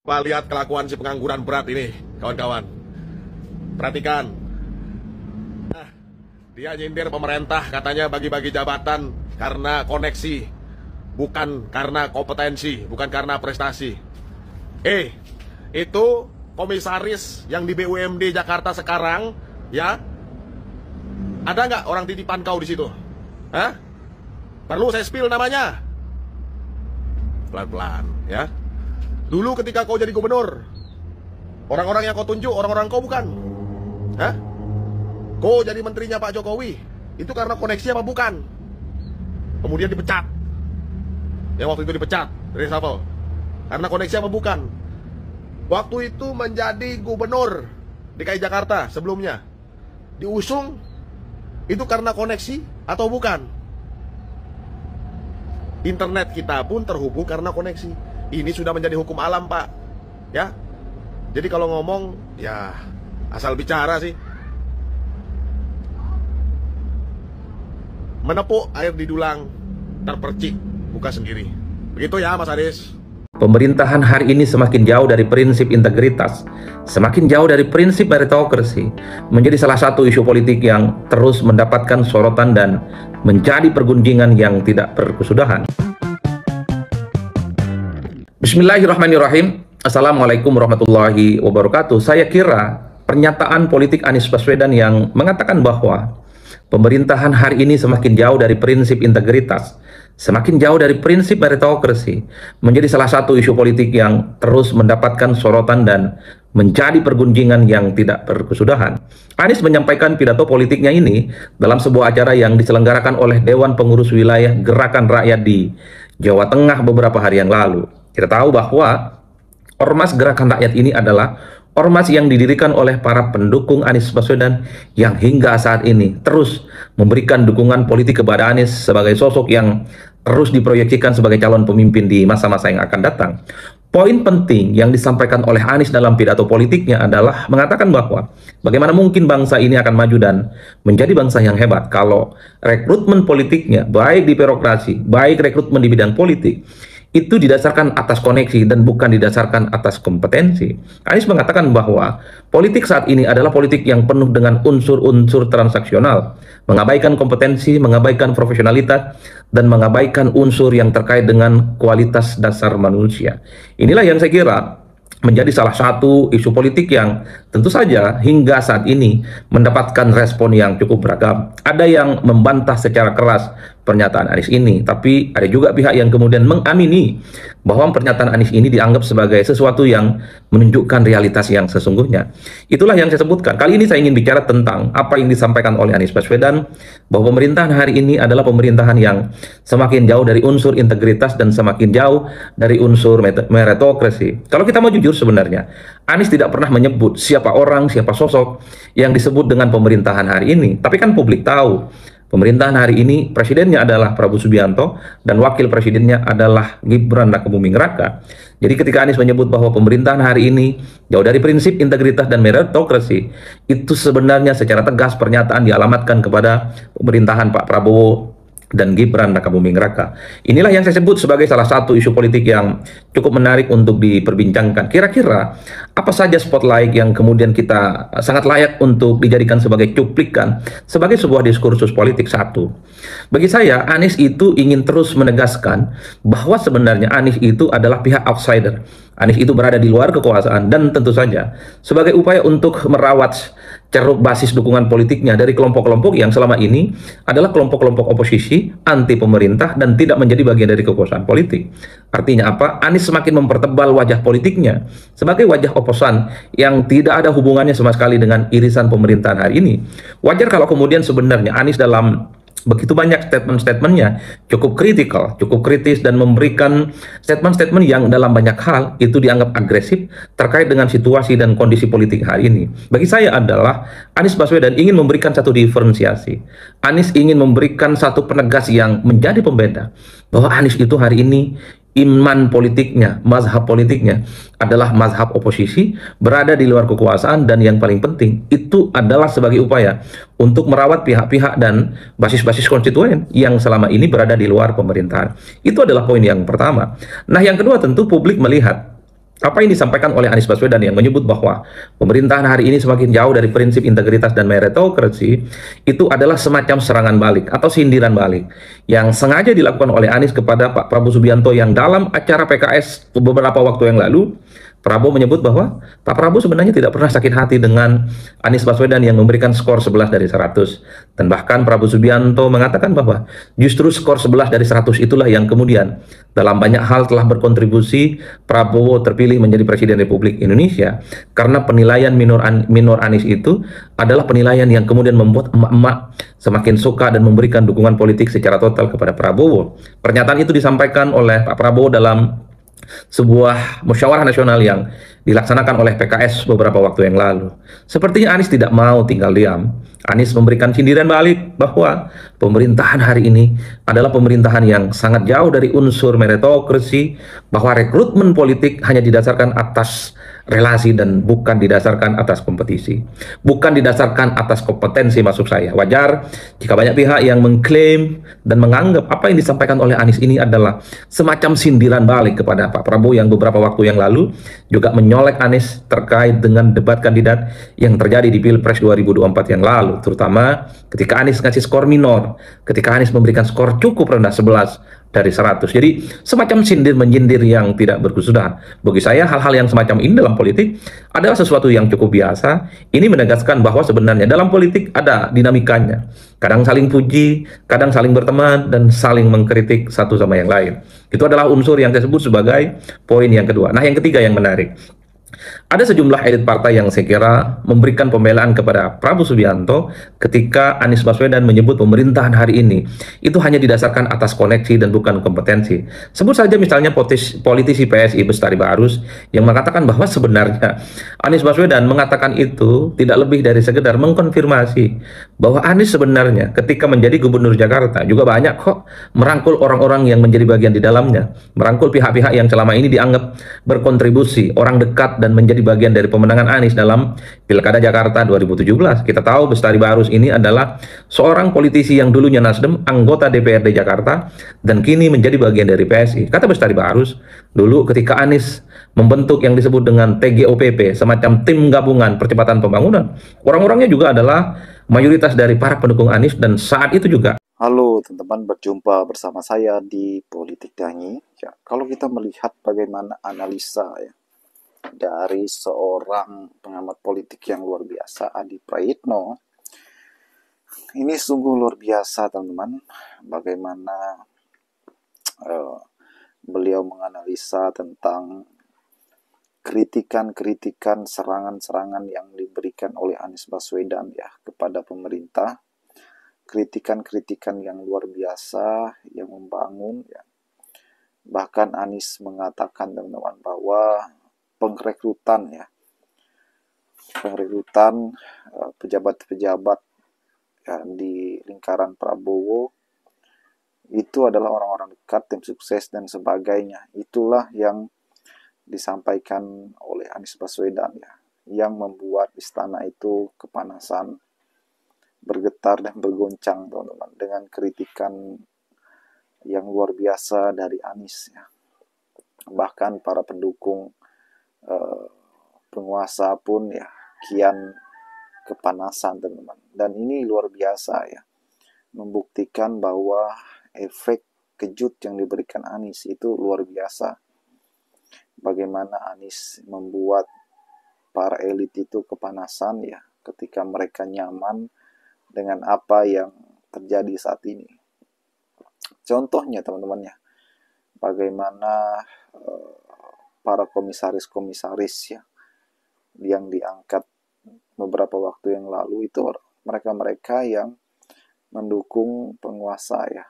Coba lihat kelakuan si pengangguran berat ini, kawan-kawan. Perhatikan. Nah, dia nyindir pemerintah, katanya bagi-bagi jabatan karena koneksi, bukan karena kompetensi, bukan karena prestasi. Itu komisaris yang di BUMD Jakarta sekarang, ya? Ada nggak orang titipan kau di situ? Hah? Perlu saya spill namanya? Pelan-pelan, ya. Dulu ketika kau jadi gubernur, orang-orang yang kau tunjuk, orang-orang kau bukan? Hah? Kau jadi menterinya Pak Jokowi, itu karena koneksi apa bukan? Kemudian dipecat. Yang waktu itu dipecat, reshuffle. Karena koneksi apa bukan? Waktu itu menjadi gubernur DKI Jakarta sebelumnya, diusung, itu karena koneksi atau bukan? Internet kita pun terhubung karena koneksi. Ini sudah menjadi hukum alam, Pak. Ya. Jadi kalau ngomong, ya asal bicara sih. Menepuk air di dulang, terpercik buka sendiri. Begitu ya, Mas Aris. Pemerintahan hari ini semakin jauh dari prinsip integritas, semakin jauh dari prinsip meritokrasi, menjadi salah satu isu politik yang terus mendapatkan sorotan dan menjadi pergunjingan yang tidak berkesudahan. Bismillahirrahmanirrahim. Assalamualaikum warahmatullahi wabarakatuh. Saya kira pernyataan politik Anies Baswedan yang mengatakan bahwa pemerintahan hari ini semakin jauh dari prinsip integritas, semakin jauh dari prinsip meritokrasi, menjadi salah satu isu politik yang terus mendapatkan sorotan dan menjadi pergunjingan yang tidak berkesudahan. Anies menyampaikan pidato politiknya ini dalam sebuah acara yang diselenggarakan oleh Dewan Pengurus Wilayah Gerakan Rakyat di Jawa Tengah beberapa hari yang lalu. Kita tahu bahwa Ormas Gerakan Rakyat ini adalah ormas yang didirikan oleh para pendukung Anies Baswedan yang hingga saat ini terus memberikan dukungan politik kepada Anies sebagai sosok yang terus diproyeksikan sebagai calon pemimpin di masa-masa yang akan datang. Poin penting yang disampaikan oleh Anies dalam pidato politiknya adalah mengatakan bahwa bagaimana mungkin bangsa ini akan maju dan menjadi bangsa yang hebat kalau rekrutmen politiknya, baik di birokrasi, baik rekrutmen di bidang politik, itu didasarkan atas koneksi dan bukan didasarkan atas kompetensi. Anies mengatakan bahwa politik saat ini adalah politik yang penuh dengan unsur-unsur transaksional, mengabaikan kompetensi, mengabaikan profesionalitas, dan mengabaikan unsur yang terkait dengan kualitas dasar manusia. Inilah yang saya kira menjadi salah satu isu politik yang tentu saja hingga saat ini mendapatkan respon yang cukup beragam. Ada yang membantah secara keras pernyataan Anies ini, tapi ada juga pihak yang kemudian mengamini bahwa pernyataan Anies ini dianggap sebagai sesuatu yang menunjukkan realitas yang sesungguhnya. Itulah yang saya sebutkan. Kali ini saya ingin bicara tentang apa yang disampaikan oleh Anies Baswedan, bahwa pemerintahan hari ini adalah pemerintahan yang semakin jauh dari unsur integritas dan semakin jauh dari unsur meritokrasi. Kalau kita mau jujur sebenarnya, Anies tidak pernah menyebut siapa orang, siapa sosok yang disebut dengan pemerintahan hari ini. Tapi kan publik tahu, pemerintahan hari ini presidennya adalah Prabowo Subianto dan wakil presidennya adalah Gibran Rakebuming Raka. Jadi ketika Anies menyebut bahwa pemerintahan hari ini jauh dari prinsip integritas dan meritokrasi, itu sebenarnya secara tegas pernyataan dialamatkan kepada pemerintahan Pak Prabowo dan Gibran Rakebuming Raka. Inilah yang saya sebut sebagai salah satu isu politik yang cukup menarik untuk diperbincangkan. Kira-kira apa saja spotlight yang kemudian kita sangat layak untuk dijadikan sebagai cuplikan, sebagai sebuah diskursus politik satu. Bagi saya, Anies itu ingin terus menegaskan bahwa sebenarnya Anies itu adalah pihak outsider. Anies itu berada di luar kekuasaan dan tentu saja sebagai upaya untuk merawat ceruk basis dukungan politiknya dari kelompok-kelompok yang selama ini adalah kelompok-kelompok oposisi, anti pemerintah, dan tidak menjadi bagian dari kekuasaan politik. Artinya apa? Anies semakin mempertebal wajah politiknya sebagai wajah oposan yang tidak ada hubungannya sama sekali dengan irisan pemerintahan hari ini. Wajar kalau kemudian sebenarnya Anies dalam begitu banyak statement-statementnya cukup kritikal, cukup kritis, dan memberikan statement-statement yang dalam banyak hal itu dianggap agresif terkait dengan situasi dan kondisi politik hari ini. Bagi saya adalah Anies Baswedan ingin memberikan satu diferensiasi. Anies ingin memberikan satu penegas yang menjadi pembeda bahwa Anies itu hari ini iman politiknya, mazhab politiknya adalah mazhab oposisi, berada di luar kekuasaan, dan yang paling penting itu adalah sebagai upaya untuk merawat pihak-pihak dan basis-basis konstituen yang selama ini berada di luar pemerintahan. Itu adalah poin yang pertama. Nah, yang kedua tentu publik melihat Apa yang disampaikan oleh Anies Baswedan yang menyebut bahwa pemerintahan hari ini semakin jauh dari prinsip integritas dan meritokrasi, itu adalah semacam serangan balik atau sindiran balik yang sengaja dilakukan oleh Anies kepada Pak Prabowo Subianto, yang dalam acara PKS beberapa waktu yang lalu Prabowo menyebut bahwa Pak Prabowo sebenarnya tidak pernah sakit hati dengan Anies Baswedan yang memberikan skor 11 dari 100. Dan bahkan Prabowo Subianto mengatakan bahwa justru skor 11 dari 100 itulah yang kemudian dalam banyak hal telah berkontribusi Prabowo terpilih menjadi Presiden Republik Indonesia, karena penilaian minor Anies itu adalah penilaian yang kemudian membuat emak-emak semakin suka dan memberikan dukungan politik secara total kepada Prabowo. Pernyataan itu disampaikan oleh Pak Prabowo dalam sebuah musyawarah nasional yang dilaksanakan oleh PKS beberapa waktu yang lalu. Sepertinya Anies tidak mau tinggal diam. Anies memberikan sindiran balik bahwa pemerintahan hari ini adalah pemerintahan yang sangat jauh dari unsur meritokrasi, bahwa rekrutmen politik hanya didasarkan atas relasi dan bukan didasarkan atas kompetisi, bukan didasarkan atas kompetensi. Maksud saya, wajar jika banyak pihak yang mengklaim dan menganggap apa yang disampaikan oleh Anies ini adalah semacam sindiran balik kepada Pak Prabowo yang beberapa waktu yang lalu juga menyolek Anies terkait dengan debat kandidat yang terjadi di Pilpres 2024 yang lalu, terutama ketika Anies ngasih skor minor, ketika Anies memberikan skor cukup rendah 11 dari 100. Jadi semacam sindir menyindir yang tidak berkesudahan. Bagi saya hal-hal yang semacam ini dalam politik adalah sesuatu yang cukup biasa. Ini menegaskan bahwa sebenarnya dalam politik ada dinamikanya. Kadang saling puji, kadang saling berteman, dan saling mengkritik satu sama yang lain. Itu adalah unsur yang saya sebut sebagai poin yang kedua. Nah, yang ketiga yang menarik. Ada sejumlah elit partai yang saya kira memberikan pembelaan kepada Prabowo Subianto ketika Anies Baswedan menyebut pemerintahan hari ini itu hanya didasarkan atas koneksi dan bukan kompetensi. Sebut saja misalnya politisi PSI Bestari Barus yang mengatakan bahwa sebenarnya Anies Baswedan mengatakan itu tidak lebih dari sekedar mengkonfirmasi bahwa Anies sebenarnya ketika menjadi gubernur Jakarta juga banyak kok merangkul orang-orang yang menjadi bagian di dalamnya, merangkul pihak-pihak yang selama ini dianggap berkontribusi, orang dekat dan menjadi bagian dari pemenangan Anies dalam Pilkada Jakarta 2017. Kita tahu Bestari Barus ini adalah seorang politisi yang dulunya Nasdem, anggota DPRD Jakarta, dan kini menjadi bagian dari PSI. Kata Bestari Barus, dulu ketika Anies membentuk yang disebut dengan TGOPP, semacam tim gabungan percepatan pembangunan, orang-orangnya juga adalah mayoritas dari para pendukung Anies, dan saat itu juga. Halo teman-teman, berjumpa bersama saya di Politik Danyi. Ya, kalau kita melihat bagaimana analisa ya dari seorang pengamat politik yang luar biasa, Adi Praitno, ini sungguh luar biasa teman-teman. Bagaimana beliau menganalisa tentang kritikan-kritikan, serangan-serangan yang diberikan oleh Anies Baswedan ya kepada pemerintah. Kritikan-kritikan yang luar biasa, yang membangun ya. Bahkan Anies mengatakan teman-teman bahwa pengrekrutan pejabat-pejabat ya, di lingkaran Prabowo itu adalah orang-orang dekat, tim sukses dan sebagainya. Itulah yang disampaikan oleh Anies Baswedan ya, yang membuat istana itu kepanasan, bergetar dan bergoncang teman-teman dengan kritikan yang luar biasa dari Anies ya. Bahkan para pendukung penguasa pun ya kian kepanasan teman-teman. Dan ini luar biasa ya, membuktikan bahwa efek kejut yang diberikan Anies itu luar biasa. Bagaimana Anies membuat para elit itu kepanasan ya ketika mereka nyaman dengan apa yang terjadi saat ini. Contohnya teman-teman ya, bagaimana para komisaris-komisaris ya yang diangkat beberapa waktu yang lalu itu mereka-mereka yang mendukung penguasa ya,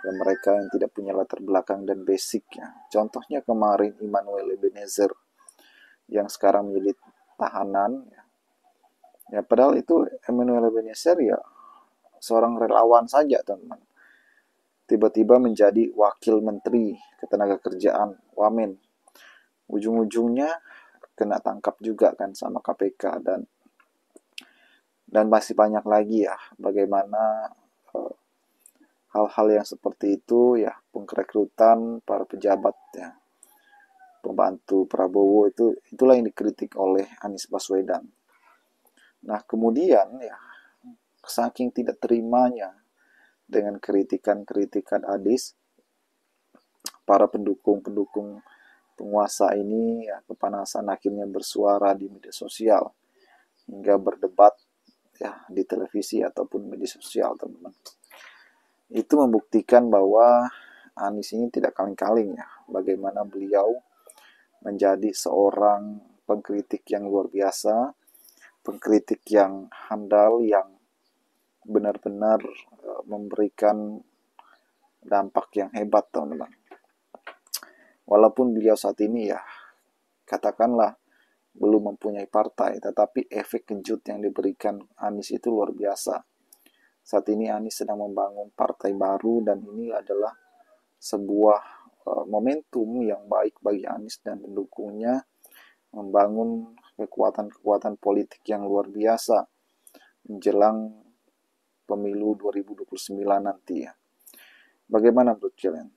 dan mereka yang tidak punya latar belakang dan basic ya. Contohnya kemarin Immanuel Ebenezer yang sekarang menjadi tahanan ya. Ya padahal itu Immanuel Ebenezer ya seorang relawan saja teman-teman. Tiba-tiba menjadi wakil menteri ketenagakerjaan Wamen. Ujung-ujungnya kena tangkap juga kan sama KPK dan masih banyak lagi ya bagaimana hal-hal yang seperti itu ya, pengrekrutan para pejabat ya. pembantu Prabowo, itulah yang dikritik oleh Anies Baswedan. Nah, kemudian ya, saking tidak terimanya dengan kritikan-kritikan Anies, para pendukung-pendukung penguasa ini ya, kepanasan akhirnya bersuara di media sosial hingga berdebat ya di televisi ataupun media sosial, teman-teman. Itu membuktikan bahwa Anies ini tidak kaleng-kaleng ya, bagaimana beliau menjadi seorang pengkritik yang luar biasa, pengkritik yang handal, yang benar-benar memberikan dampak yang hebat, teman-teman. Walaupun beliau saat ini ya, katakanlah belum mempunyai partai, tetapi efek kejut yang diberikan Anies itu luar biasa. Saat ini Anies sedang membangun partai baru, dan ini adalah sebuah momentum yang baik bagi Anies dan pendukungnya membangun kekuatan-kekuatan politik yang luar biasa menjelang pemilu 2029 nanti ya. Bagaimana menurut kalian?